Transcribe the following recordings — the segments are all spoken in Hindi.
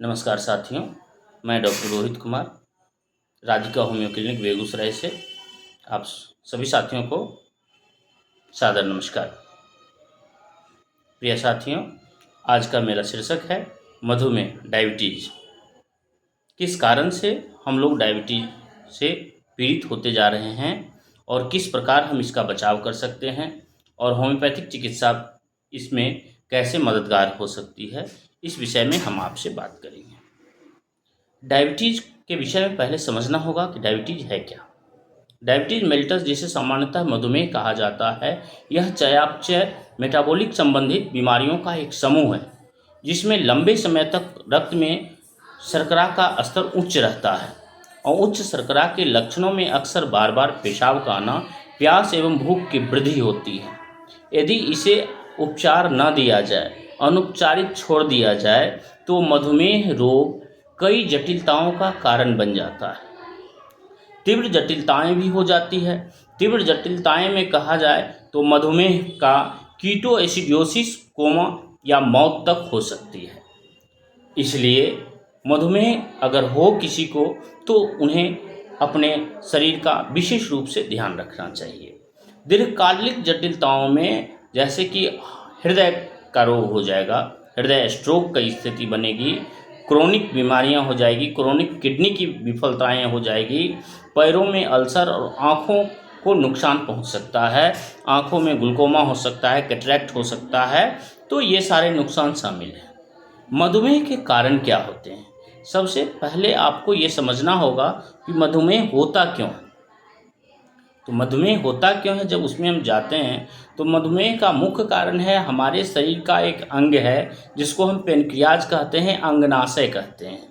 नमस्कार साथियों, मैं doctor Rohit Kumar, Radhika homeo clinic Begusarai से आप सभी साथियों को सादर नमस्कार। प्रिय साथियों, आज का मेरा शीर्षक है मधुमेह, डायबिटीज़। किस कारण से हम लोग डायबिटीज़ से पीड़ित होते जा रहे हैं और किस प्रकार हम इसका बचाव कर सकते हैं और होम्योपैथिक चिकित्सा इसमें कैसे मददगार हो सकती है, इस विषय में हम आपसे बात करेंगे। डायबिटीज़ के विषय में पहले समझना होगा कि डायबिटीज़ है क्या। डायबिटीज़ मेलिटस, जिसे सामान्यतः मधुमेह कहा जाता है, यह चयापचय मेटाबॉलिक संबंधित बीमारियों का एक समूह है जिसमें लंबे समय तक रक्त में शर्करा का स्तर उच्च रहता है और उच्च शर्करा के लक्षणों में अक्सर बार बार पेशाब का आना, प्यास एवं भूख की वृद्धि होती है। यदि इसे उपचार न दिया जाए, अनुपचारित छोड़ दिया जाए, तो मधुमेह रोग कई जटिलताओं का कारण बन जाता है। तीव्र जटिलताएं भी हो जाती है। तीव्र जटिलताएं में कहा जाए तो मधुमेह का कीटोएसिडोसिस, कोमा या मौत तक हो सकती है। इसलिए मधुमेह अगर हो किसी को तो उन्हें अपने शरीर का विशेष रूप से ध्यान रखना चाहिए। दीर्घकालिक जटिलताओं में जैसे कि हृदय का रोग हो जाएगा, हृदय स्ट्रोक की स्थिति बनेगी, क्रोनिक बीमारियां हो जाएगी, क्रोनिक किडनी की विफलताएं हो जाएगी, पैरों में अल्सर और आँखों को नुकसान पहुंच सकता है, आँखों में ग्लूकोमा हो सकता है, कैटरैक्ट हो सकता है। तो ये सारे नुकसान शामिल हैं। मधुमेह के कारण क्या होते हैं? सबसे पहले आपको ये समझना होगा कि मधुमेह होता क्यों है। तो मधुमेह होता क्यों है, जब उसमें हम जाते हैं तो मधुमेह का मुख्य कारण है हमारे शरीर का एक अंग है जिसको हम पेनक्रियाज कहते हैं, अंगनाशय कहते हैं।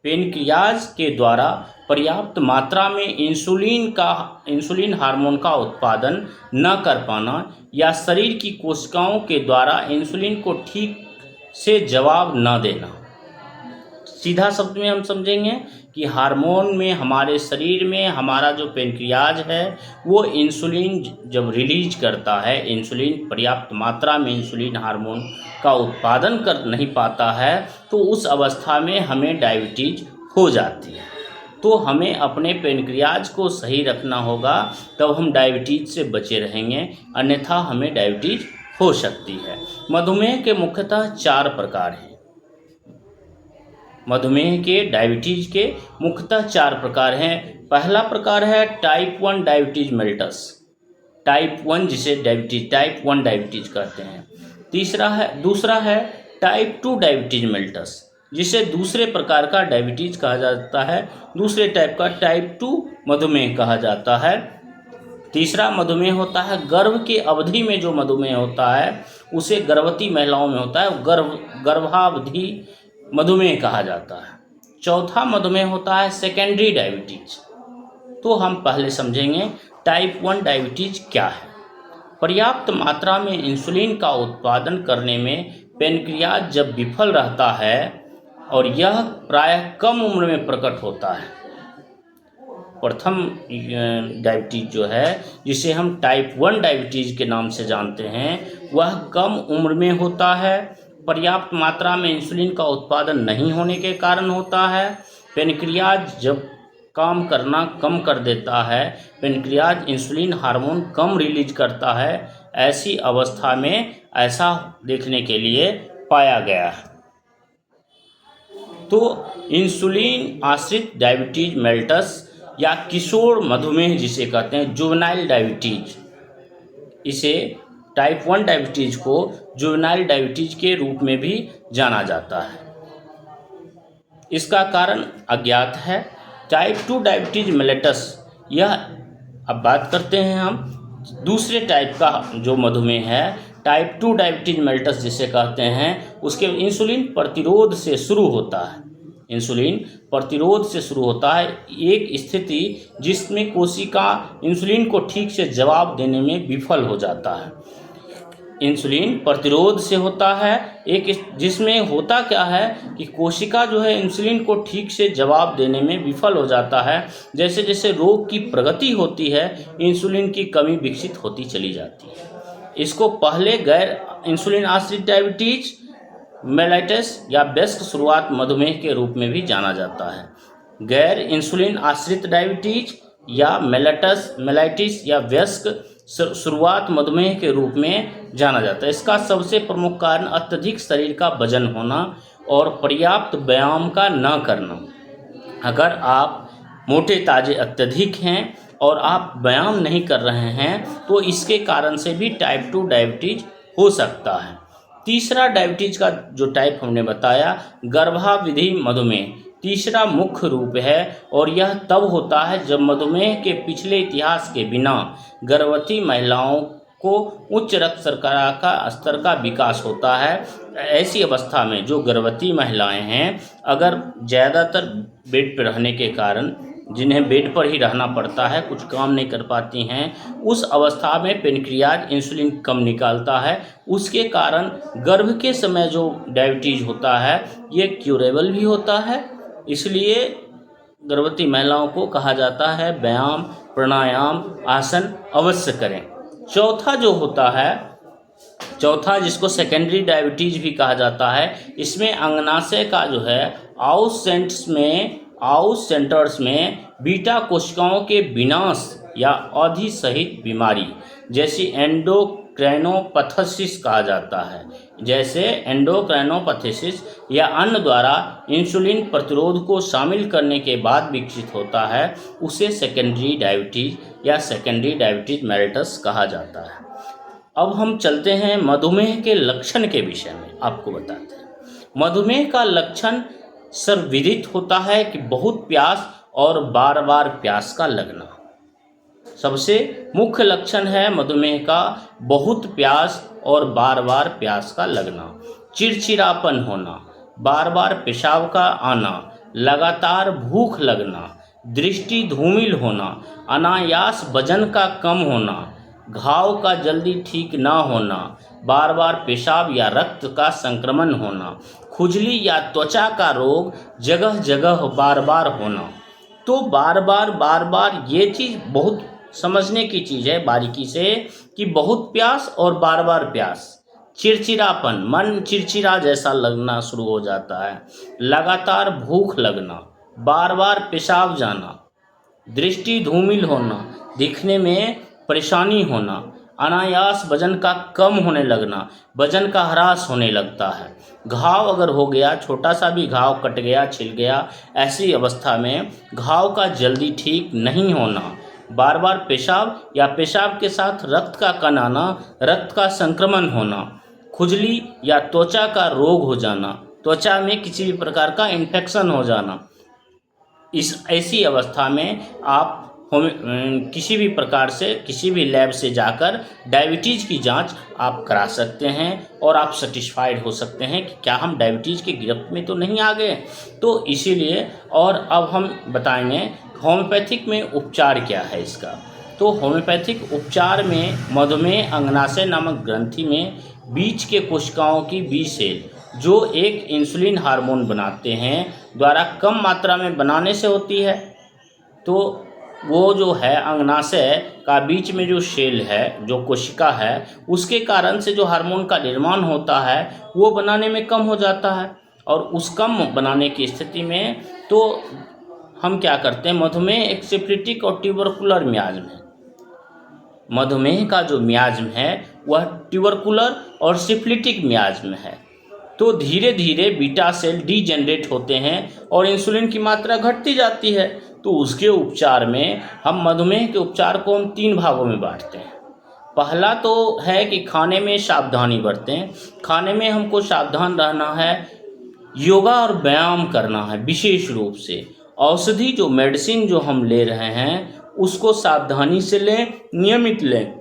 पेनक्रियाज के द्वारा पर्याप्त मात्रा में इंसुलिन हार्मोन का उत्पादन न कर पाना या शरीर की कोशिकाओं के द्वारा इंसुलिन को ठीक से जवाब न देना। सीधा शब्द में हम समझेंगे कि हार्मोन में हमारे शरीर में हमारा जो पेनक्रियाज है वो इंसुलिन जब रिलीज करता है, इंसुलिन पर्याप्त मात्रा में इंसुलिन हार्मोन का उत्पादन कर नहीं पाता है, तो उस अवस्था में हमें डायबिटीज हो जाती है। तो हमें अपने पेनक्रियाज को सही रखना होगा, तब हम डायबिटीज से बचे रहेंगे, अन्यथा हमें डायबिटीज हो सकती है। मधुमेह के मुख्यतः 4 प्रकार हैं। मधुमेह के, डायबिटीज के मुख्यतः 4 प्रकार हैं। पहला प्रकार है टाइप 1 डायबिटीज मेलिटस, टाइप 1 जिसे टाइप 1 डायबिटीज कहते हैं। दूसरा है टाइप 2 डायबिटीज मेलिटस, जिसे दूसरे प्रकार का डायबिटीज कहा जाता है, दूसरे टाइप का टाइप 2 मधुमेह कहा जाता है। तीसरा मधुमेह होता है गर्भ के अवधि में जो मधुमेह होता है उसे गर्भवती महिलाओं में होता है, गर्भावधि मधुमेह कहा जाता है। चौथा मधुमेह होता है सेकेंडरी डायबिटीज। तो हम पहले समझेंगे टाइप 1 डायबिटीज क्या है। पर्याप्त मात्रा में इंसुलिन का उत्पादन करने में पेनक्रियाज जब विफल रहता है और यह प्रायः कम उम्र में प्रकट होता है। प्रथम डायबिटीज जो है, जिसे हम टाइप 1 डायबिटीज के नाम से जानते हैं, वह कम उम्र में होता है, पर्याप्त मात्रा में इंसुलिन का उत्पादन नहीं होने के कारण होता है। पेनक्रियाज जब काम करना कम कर देता है, पेनक्रियाज इंसुलिन हार्मोन कम रिलीज करता है, ऐसी अवस्था में ऐसा देखने के लिए पाया गया है। तो इंसुलिन आश्रित डायबिटीज मेलिटस या किशोर मधुमेह जिसे कहते हैं, जुवेनाइल डायबिटीज, इसे टाइप 1 डायबिटीज को जुवेनाइल डायबिटीज के रूप में भी जाना जाता है। इसका कारण अज्ञात है। टाइप 2 डायबिटीज मेलिटस, यह अब बात करते हैं हम दूसरे टाइप का जो मधुमेह है, टाइप 2 डायबिटीज मेलिटस जिसे कहते हैं, उसके इंसुलिन प्रतिरोध से शुरू होता है। इंसुलिन प्रतिरोध से शुरू होता है, एक स्थिति जिसमें कोशिका इंसुलिन को ठीक से जवाब देने में विफल हो जाता है। इंसुलिन प्रतिरोध से होता है, एक जिसमें होता क्या है कि कोशिका जो है इंसुलिन को ठीक से जवाब देने में विफल हो जाता है। जैसे जैसे रोग की प्रगति होती है, इंसुलिन की कमी विकसित होती चली जाती है। इसको पहले गैर इंसुलिन आश्रित डायबिटीज मेलाइटिस या वयस्क शुरुआत मधुमेह के रूप में भी जाना जाता है। गैर इंसुलिन आश्रित डायबिटीज या मेलाइटिस या वयस्क शुरुआत मधुमेह के रूप में जाना जाता है। इसका सबसे प्रमुख कारण अत्यधिक शरीर का वजन होना और पर्याप्त व्यायाम का न करना। अगर आप मोटे ताजे अत्यधिक हैं और आप व्यायाम नहीं कर रहे हैं तो इसके कारण से भी टाइप 2 डायबिटीज हो सकता है। तीसरा डायबिटीज का जो टाइप हमने बताया, गर्भावधि मधुमेह तीसरा मुख्य रूप है और यह तब होता है जब मधुमेह के पिछले इतिहास के बिना गर्भवती महिलाओं को उच्च रक्त शर्करा का स्तर का विकास होता है। ऐसी अवस्था में जो गर्भवती महिलाएं हैं, अगर ज़्यादातर बेड पर रहने के कारण, जिन्हें बेड पर ही रहना पड़ता है, कुछ काम नहीं कर पाती हैं, उस अवस्था में पेनक्रियाज इंसुलिन कम निकालता है। उसके कारण गर्भ के समय जो डायबिटीज़ होता है ये क्यूरेबल भी होता है। इसलिए गर्भवती महिलाओं को कहा जाता है व्यायाम, प्राणायाम, आसन अवश्य करें। चौथा जिसको सेकेंडरी डायबिटीज़ भी कहा जाता है, इसमें अंगनाशय का जो है आउस सेंटर्स में बीटा कोशिकाओं के विनाश या अवधि सहित बीमारी जैसी एंडोक्राइनोपैथोसिस कहा जाता है। जैसे एंडोक्राइनोपैथोसिस या अन्न द्वारा इंसुलिन प्रतिरोध को शामिल करने के बाद विकसित होता है, उसे सेकेंडरी डायबिटीज या सेकेंडरी डायबिटीज मेलिटस कहा जाता है। अब हम चलते हैं मधुमेह के लक्षण के विषय में, आपको बताते हैं। मधुमेह का लक्षण सर्वविदित होता है कि बहुत प्यास और बार बार प्यास का लगना। सबसे मुख्य लक्षण है मधुमेह का बहुत प्यास और बार बार प्यास का लगना, चिड़चिड़ापन होना, बार बार पेशाब का आना, लगातार भूख लगना, दृष्टि धूमिल होना, अनायास वजन का कम होना, घाव का जल्दी ठीक ना होना, बार बार पेशाब या रक्त का संक्रमण होना, खुजली या त्वचा का रोग जगह जगह बार बार होना। तो बार बार ये चीज़ बहुत समझने की चीज़ है बारीकी से कि बहुत प्यास और बार बार प्यास, चिड़चिड़ापन, मन चिड़चिड़ा जैसा लगना शुरू हो जाता है, लगातार भूख लगना, बार बार पेशाब जाना, दृष्टि धूमिल होना, दिखने में परेशानी होना, अनायास वजन का कम होने लगना, वजन का ह्रास होने लगता है, घाव अगर हो गया, छोटा सा भी घाव कट गया, छिल गया, ऐसी अवस्था में घाव का जल्दी ठीक नहीं होना, बार बार पेशाब या पेशाब के साथ रक्त का कण आना, रक्त का संक्रमण होना, खुजली या त्वचा का रोग हो जाना, त्वचा में किसी भी प्रकार का इन्फेक्शन हो जाना। ऐसी अवस्था में आप किसी भी प्रकार से किसी भी लैब से जाकर डायबिटीज़ की जांच आप करा सकते हैं और आप सेटिस्फाइड हो सकते हैं कि क्या हम डायबिटीज़ के गिरफ्त में तो नहीं आ गए। तो इसीलिए, और अब हम बताएंगे होम्योपैथिक में उपचार क्या है इसका। तो होम्योपैथिक उपचार में मधुमेह अंगनाशय नामक ग्रंथि में बीच के कोशिकाओं की बी सेल जो एक इंसुलिन हार्मोन बनाते हैं द्वारा कम मात्रा में बनाने से होती है। तो वो जो है अंगनाशय का बीच में जो सेल है, जो कोशिका है, उसके कारण से जो हार्मोन का निर्माण होता है वो बनाने में कम हो जाता है। और उस कम बनाने की स्थिति में तो हम क्या करते हैं, मधुमेह एक सिफिलिटिक और ट्यूबरकुलर मियाज्म है। मधुमेह का जो मियाज्म है वह ट्यूबरकुलर और सिफिलिटिक मियाज्म है। तो धीरे धीरे बीटा सेल डीजेनरेट होते हैं और इंसुलिन की मात्रा घटती जाती है। तो उसके उपचार में हम मधुमेह के उपचार को हम 3 भागों में बांटते हैं। पहला तो है कि खाने में सावधानी बरतें। खाने में हमको सावधान रहना है, योगा और व्यायाम करना है विशेष रूप से। औषधि जो मेडिसिन जो हम ले रहे हैं उसको सावधानी से लें, नियमित लें।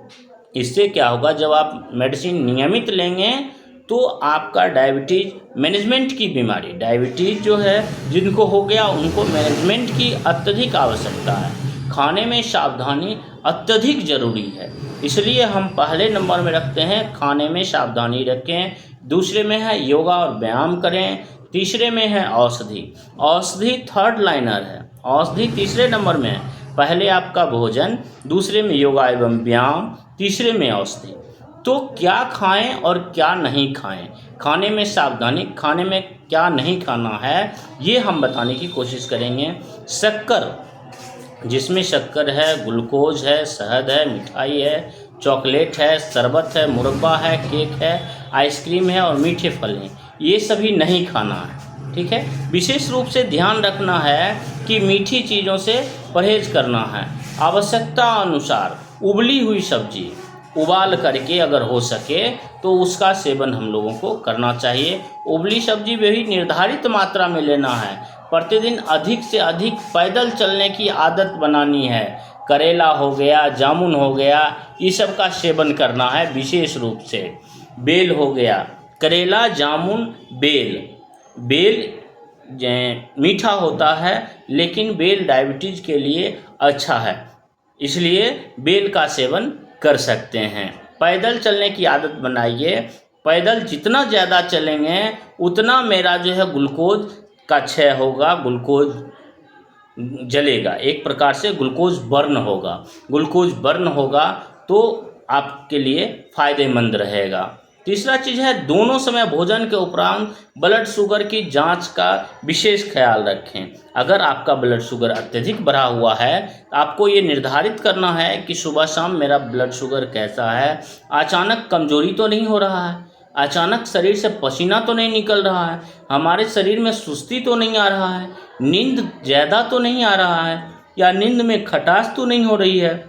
इससे क्या होगा, जब आप मेडिसिन नियमित लेंगे तो आपका डायबिटीज़ मैनेजमेंट की बीमारी, डायबिटीज़ जो है जिनको हो गया उनको मैनेजमेंट की अत्यधिक आवश्यकता है। खाने में सावधानी अत्यधिक ज़रूरी है, इसलिए हम पहले नंबर में रखते हैं खाने में सावधानी रखें। दूसरे में है योगा और व्यायाम करें। तीसरे में है औषधि, औषधि थर्ड लाइनर है, औषधि तीसरे नंबर में है। पहले आपका भोजन, दूसरे में योगा एवं व्यायाम, तीसरे में औषधि। तो क्या खाएं और क्या नहीं खाएं, खाने में सावधानी, खाने में क्या नहीं खाना है, ये हम बताने की कोशिश करेंगे। शक्कर, जिसमें शक्कर है, ग्लूकोज है, शहद है, मिठाई है, चॉकलेट है, शरबत है, मुरब्बा है, केक है, आइसक्रीम है और मीठे फल हैं, ये सभी नहीं खाना है। ठीक है, विशेष रूप से ध्यान रखना है कि मीठी चीज़ों से परहेज करना है। आवश्यकता अनुसार उबली हुई सब्जी उबाल करके अगर हो सके तो उसका सेवन हम लोगों को करना चाहिए। उबली सब्जी भी निर्धारित मात्रा में लेना है। प्रतिदिन अधिक से अधिक पैदल चलने की आदत बनानी है। करेला हो गया, जामुन हो गया, ये सब का सेवन करना है विशेष रूप से। बेल हो गया, करेला, जामुन, बेल। बेल मीठा होता है लेकिन बेल डायबिटीज़ के लिए अच्छा है, इसलिए बेल का सेवन कर सकते हैं। पैदल चलने की आदत बनाइए। पैदल जितना ज़्यादा चलेंगे उतना मेरा जो है ग्लूकोज का क्षय होगा, ग्लूकोज जलेगा, एक प्रकार से ग्लूकोज बर्न होगा। ग्लूकोज बर्न होगा तो आपके लिए फ़ायदेमंद रहेगा। तीसरा चीज़ है, दोनों समय भोजन के उपरांत ब्लड शुगर की जांच का विशेष ख्याल रखें। अगर आपका ब्लड शुगर अत्यधिक बढ़ा हुआ है तो आपको ये निर्धारित करना है कि सुबह शाम मेरा ब्लड शुगर कैसा है, अचानक कमजोरी तो नहीं हो रहा है, अचानक शरीर से पसीना तो नहीं निकल रहा है, हमारे शरीर में सुस्ती तो नहीं आ रहा है, नींद ज़्यादा तो नहीं आ रहा है, या नींद में खटास तो नहीं हो रही है।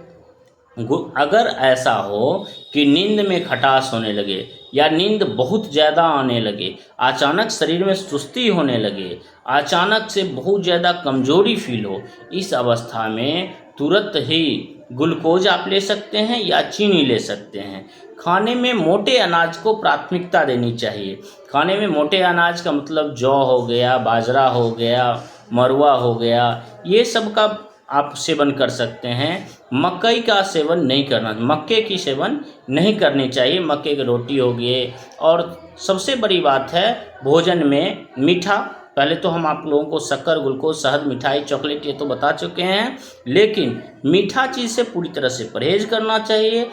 अगर ऐसा हो कि नींद में खटास होने लगे या नींद बहुत ज़्यादा आने लगे, अचानक शरीर में सुस्ती होने लगे, अचानक से बहुत ज़्यादा कमजोरी फील हो, इस अवस्था में तुरंत ही ग्लूकोज आप ले सकते हैं या चीनी ले सकते हैं। खाने में मोटे अनाज को प्राथमिकता देनी चाहिए। खाने में मोटे अनाज का मतलब जौ हो गया, बाजरा हो गया, मरुआ हो गया, ये सब का आप सेवन कर सकते हैं। मकई का सेवन नहीं करना, मक्के की सेवन नहीं करनी चाहिए। मक्के की रोटी हो गई। और सबसे बड़ी बात है, भोजन में मीठा, पहले तो हम आप लोगों को शक्कर, ग्लूकोज, शहद, मिठाई, चॉकलेट ये तो बता चुके हैं, लेकिन मीठा चीज़ से पूरी तरह से परहेज करना चाहिए।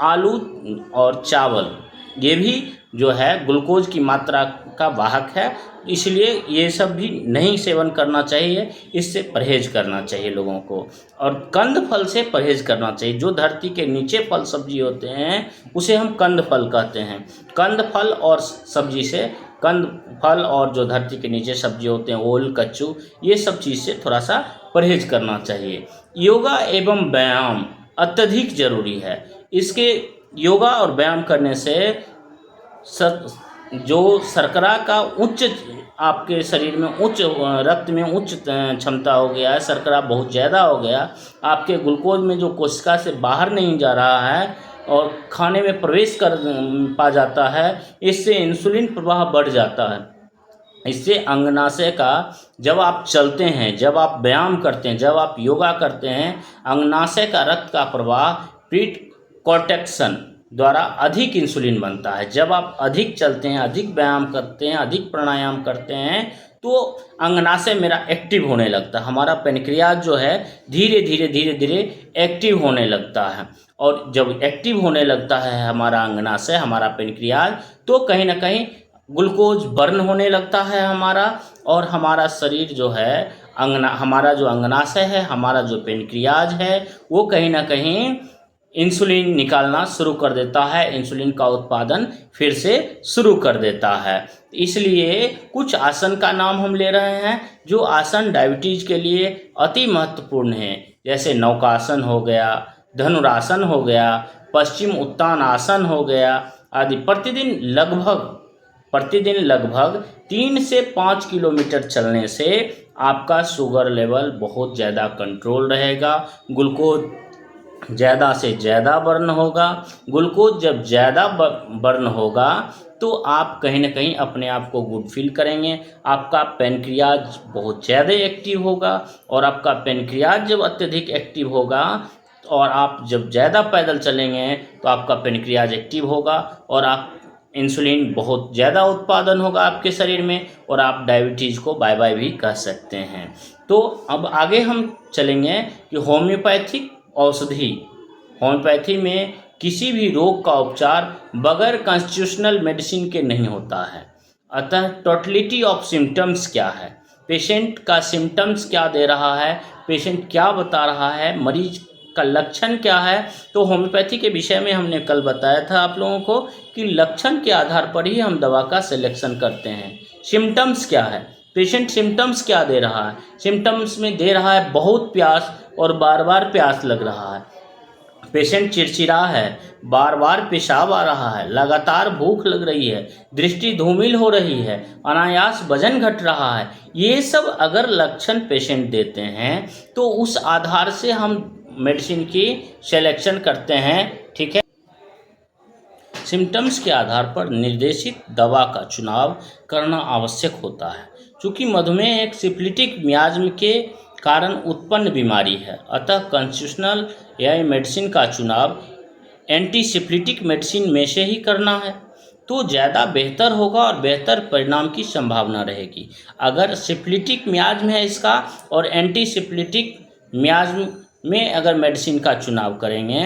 आलू और चावल ये भी जो है ग्लूकोज की मात्रा का वाहक है, इसलिए ये सब भी नहीं सेवन करना चाहिए, इससे परहेज करना चाहिए लोगों को। और कंद फल से परहेज करना चाहिए। जो धरती के नीचे फल सब्जी होते हैं उसे हम कंद फल कहते हैं। कंद फल और सब्जी से, कंद फल और जो धरती के नीचे सब्जी होते हैं, ओल, कच्चू, ये सब चीज़ से थोड़ा सा परहेज करना चाहिए। योगा एवं व्यायाम अत्यधिक जरूरी है। इसके योगा और व्यायाम करने से जो शर्करा का उच्च, आपके शरीर में उच्च, रक्त में उच्च क्षमता हो गया है, शर्करा बहुत ज़्यादा हो गया, आपके ग्लूकोज में जो कोशिका से बाहर नहीं जा रहा है और खाने में प्रवेश कर पा जाता है, इससे इंसुलिन प्रवाह बढ़ जाता है। इससे अंगनाशय का, जब आप चलते हैं, जब आप व्यायाम करते हैं, जब आप योगा करते हैं, अंगनाशय का रक्त का प्रवाह प्रीट कॉर्टेक्सन द्वारा अधिक इंसुलिन बनता है। जब आप अधिक चलते हैं, अधिक व्यायाम करते हैं, अधिक प्राणायाम करते हैं तो अंगनाशय मेरा एक्टिव होने लगता है। हमारा पेनक्रियाज जो है धीरे धीरे धीरे धीरे एक्टिव होने लगता है। और जब एक्टिव होने लगता है हमारा अंगनाशय, हमारा पेनक्रियाज, तो कहीं ना कहीं ग्लूकोज बर्न होने लगता है हमारा, और हमारा शरीर जो है हमारा जो अंगनाशय है, हमारा जो पेनक्रियाज है, वो कहीं ना कहीं इंसुलिन निकालना शुरू कर देता है, इंसुलिन का उत्पादन फिर से शुरू कर देता है। इसलिए कुछ आसन का नाम हम ले रहे हैं जो आसन डायबिटीज़ के लिए अति महत्वपूर्ण है, जैसे नौकासन हो गया, धनुरासन हो गया, पश्चिम उत्तान आसन हो गया आदि। प्रतिदिन लगभग 3 से 5 किलोमीटर चलने से आपका शुगर लेवल बहुत ज़्यादा कंट्रोल रहेगा, ग्लूकोज ज़्यादा से ज़्यादा बर्न होगा। ग्लूकोज जब ज़्यादा बर्न होगा तो आप कहीं ना कहीं अपने आप को गुड फील करेंगे, आपका पेनक्रियाज बहुत ज़्यादा एक्टिव होगा, और आपका पेनक्रियाज जब अत्यधिक एक्टिव होगा और आप जब ज़्यादा पैदल चलेंगे तो आपका पेनक्रियाज एक्टिव होगा और आप इंसुलिन बहुत ज़्यादा उत्पादन होगा आपके शरीर में, और आप डायबिटीज़ को बाय बाय भी कह सकते हैं। तो अब आगे हम चलेंगे कि होम्योपैथिक औषधि, होम्योपैथी में किसी भी रोग का उपचार बगैर कॉन्स्टिट्यूशनल मेडिसिन के नहीं होता है। अतः टोटलिटी ऑफ सिम्टम्स क्या है, पेशेंट का सिम्टम्स क्या दे रहा है, पेशेंट क्या बता रहा है, मरीज का लक्षण क्या है। तो होम्योपैथी के विषय में हमने कल बताया था आप लोगों को कि लक्षण के आधार पर ही हम दवा का सिलेक्शन करते हैं। सिम्टम्स क्या है, पेशेंट सिम्टम्स क्या दे रहा है, सिम्टम्स में दे रहा है बहुत प्यास और बार बार प्यास लग रहा है, पेशेंट चिड़चिड़ा है, बार बार पेशाब आ रहा है, लगातार भूख लग रही है, दृष्टि धूमिल हो रही है, अनायास वजन घट रहा है, ये सब अगर लक्षण पेशेंट देते हैं तो उस आधार से हम मेडिसिन की सिलेक्शन करते हैं। ठीक है, सिम्टम्स के आधार पर निर्देशित दवा का चुनाव करना आवश्यक होता है। चूँकि मधुमेह एक सिफिलिटिक मियाज्म के कारण उत्पन्न बीमारी है, अतः कॉन्स्टिट्यूशनल या मेडिसिन का चुनाव एंटीसिफिलिटिक मेडिसिन में से ही करना है तो ज़्यादा बेहतर होगा और बेहतर परिणाम की संभावना रहेगी। अगर सिफिलिटिक मियाज्म है इसका और एंटीसिफिलिटिक मियाज्म में अगर मेडिसिन का चुनाव करेंगे,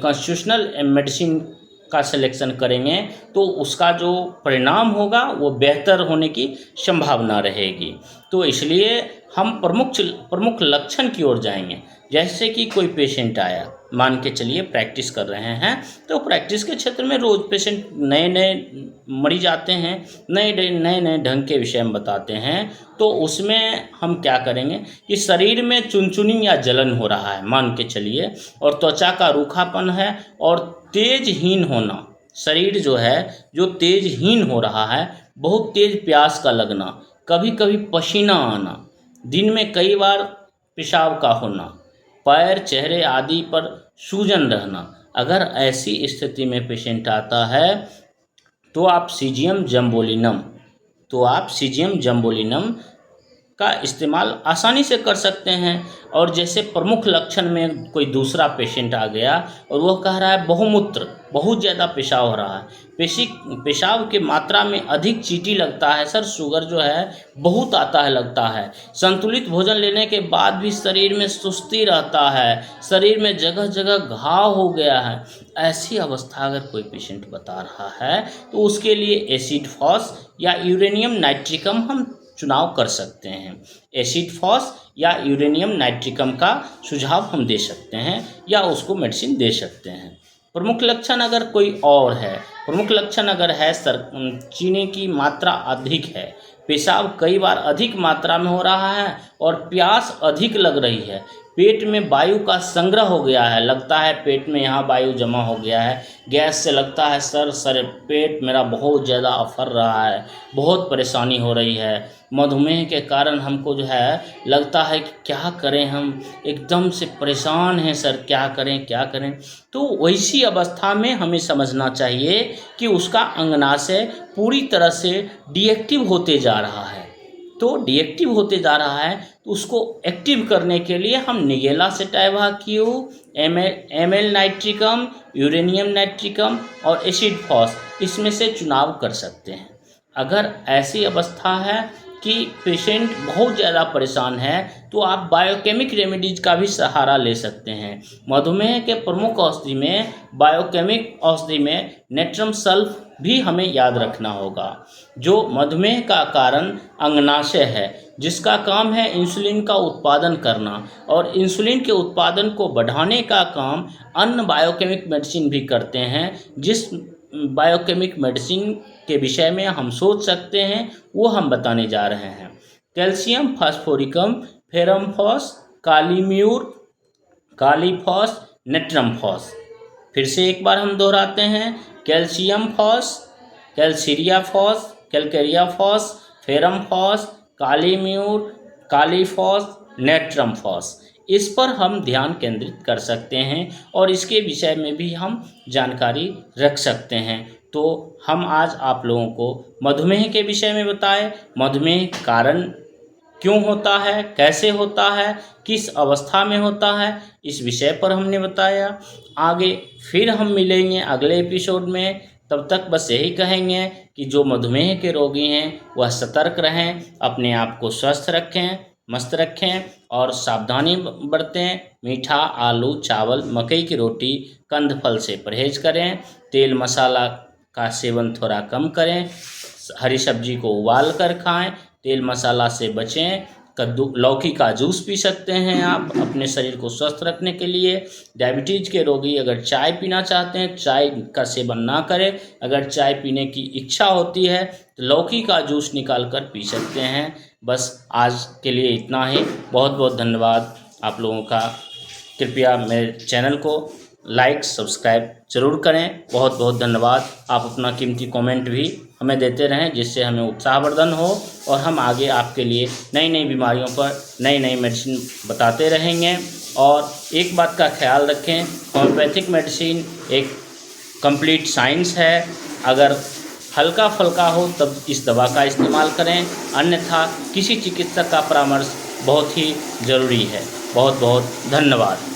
कॉन्स्टिट्यूशनल मेडिसिन का सिलेक्शन करेंगे तो उसका जो परिणाम होगा वो बेहतर होने की संभावना रहेगी। तो इसलिए हम प्रमुख लक्षण की ओर जाएंगे। जैसे कि कोई पेशेंट आया, मान के चलिए प्रैक्टिस कर रहे हैं, तो प्रैक्टिस के क्षेत्र में रोज़ पेशेंट नए नए मरीज आते हैं, नए नए ढंग के विषय में बताते हैं। तो उसमें हम क्या करेंगे कि शरीर में चुनचुनी या जलन हो रहा है मान के चलिए, और त्वचा का रूखापन है और तेजहीन होना, शरीर जो है जो तेजहीन हो रहा है, बहुत तेज प्यास का लगना, कभी कभी पसीना आना, दिन में कई बार पेशाब का होना, पैर चेहरे आदि पर सूजन रहना। अगर ऐसी स्थिति में पेशेंट आता है तो आप सीजियम जम्बोलिनम का इस्तेमाल आसानी से कर सकते हैं। और जैसे प्रमुख लक्षण में कोई दूसरा पेशेंट आ गया और वह कह रहा है बहुमूत्र, बहुत ज़्यादा पेशाब हो रहा है, पेशाब के मात्रा में अधिक चींटी लगता है सर, शुगर जो है बहुत आता है लगता है, संतुलित भोजन लेने के बाद भी शरीर में सुस्ती रहता है, शरीर में जगह जगह घाव हो गया है, ऐसी अवस्था अगर कोई पेशेंट बता रहा है तो उसके लिए एसिड फॉस या यूरेनियम नाइट्रिकम हम चुनाव कर सकते हैं। एसिड फॉस या यूरेनियम नाइट्रिकम का सुझाव हम दे सकते हैं या उसको मेडिसिन दे सकते हैं। प्रमुख लक्षण अगर कोई और है, प्रमुख लक्षण अगर है चीनी की मात्रा अधिक है, पेशाब कई बार अधिक मात्रा में हो रहा है और प्यास अधिक लग रही है, पेट में वायु का संग्रह हो गया है, लगता है पेट में यहाँ वायु जमा हो गया है, गैस से लगता है सर पेट मेरा बहुत ज़्यादा अफर रहा है, बहुत परेशानी हो रही है, मधुमेह के कारण हमको जो है लगता है कि क्या करें, हम एकदम से परेशान हैं सर, क्या करें। तो वैसी अवस्था में हमें समझना चाहिए कि उसका अंगनाशय पूरी तरह से डीएक्टिव होते जा रहा है। तो डीएक्टिव होते जा रहा है तो उसको एक्टिव करने के लिए हम nigella sativa Q, ML nitricum, uranium nitricum और एसिड फॉस इसमें से चुनाव कर सकते हैं। अगर ऐसी अवस्था है कि पेशेंट बहुत ज़्यादा परेशान है तो आप बायोकेमिक रेमेडीज का भी सहारा ले सकते हैं। मधुमेह के प्रमुख औषधि में बायोकेमिक औषधि में नेट्रम सल्फ भी हमें याद रखना होगा, जो मधुमेह का कारण अंगनाशय है, जिसका काम है इंसुलिन का उत्पादन करना, और इंसुलिन के उत्पादन को बढ़ाने का काम अन्य बायोकेमिक मेडिसिन भी करते हैं। जिस बायोकेमिक मेडिसिन के विषय में हम सोच सकते हैं वो हम बताने जा रहे हैं। Calcium phosphoricum, ferrum phos, kali mur, kali phos, natrum phos. फिर से एक बार हम दोहराते हैं, calcium phos, calcarea phos, calcarea phos, ferrum phos, kali mur, kali phos, natrum phos. इस पर हम ध्यान केंद्रित कर सकते हैं और इसके विषय में भी हम जानकारी रख सकते हैं। तो हम आज आप लोगों को मधुमेह के विषय में बताएं, मधुमेह कारण क्यों होता है, कैसे होता है, किस अवस्था में होता है, इस विषय पर हमने बताया। आगे फिर हम मिलेंगे अगले एपिसोड में, तब तक बस यही कहेंगे कि जो मधुमेह के रोगी हैं वह सतर्क रहें, अपने आप को स्वस्थ रखें, मस्त रखें और सावधानी बरतें। मीठा, आलू, चावल, मकई की रोटी, कंद फल से परहेज करें। तेल मसाला का सेवन थोड़ा कम करें। हरी सब्जी को उबाल कर खाएं। तेल मसाला से बचें। कद्दू लौकी का जूस पी सकते हैं आप अपने शरीर को स्वस्थ रखने के लिए। डायबिटीज़ के रोगी अगर चाय पीना चाहते हैं, चाय का सेवन ना करें। अगर चाय पीने की इच्छा होती है तो लौकी का जूस निकाल कर पी सकते हैं। बस आज के लिए इतना ही। बहुत बहुत धन्यवाद आप लोगों का। कृपया मेरे चैनल को लाइक सब्सक्राइब ज़रूर करें। बहुत बहुत धन्यवाद। आप अपना कीमती कमेंट भी हमें देते रहें, जिससे हमें उत्साहवर्धन हो और हम आगे आपके लिए नई नई बीमारियों पर नई नई मेडिसिन बताते रहेंगे। और एक बात का ख्याल रखें, होम्योपैथिक मेडिसिन एक कंप्लीट साइंस है। अगर हल्का फुल्का हो तब इस दवा का इस्तेमाल करें, अन्यथा किसी चिकित्सक का परामर्श बहुत ही ज़रूरी है। बहुत बहुत धन्यवाद।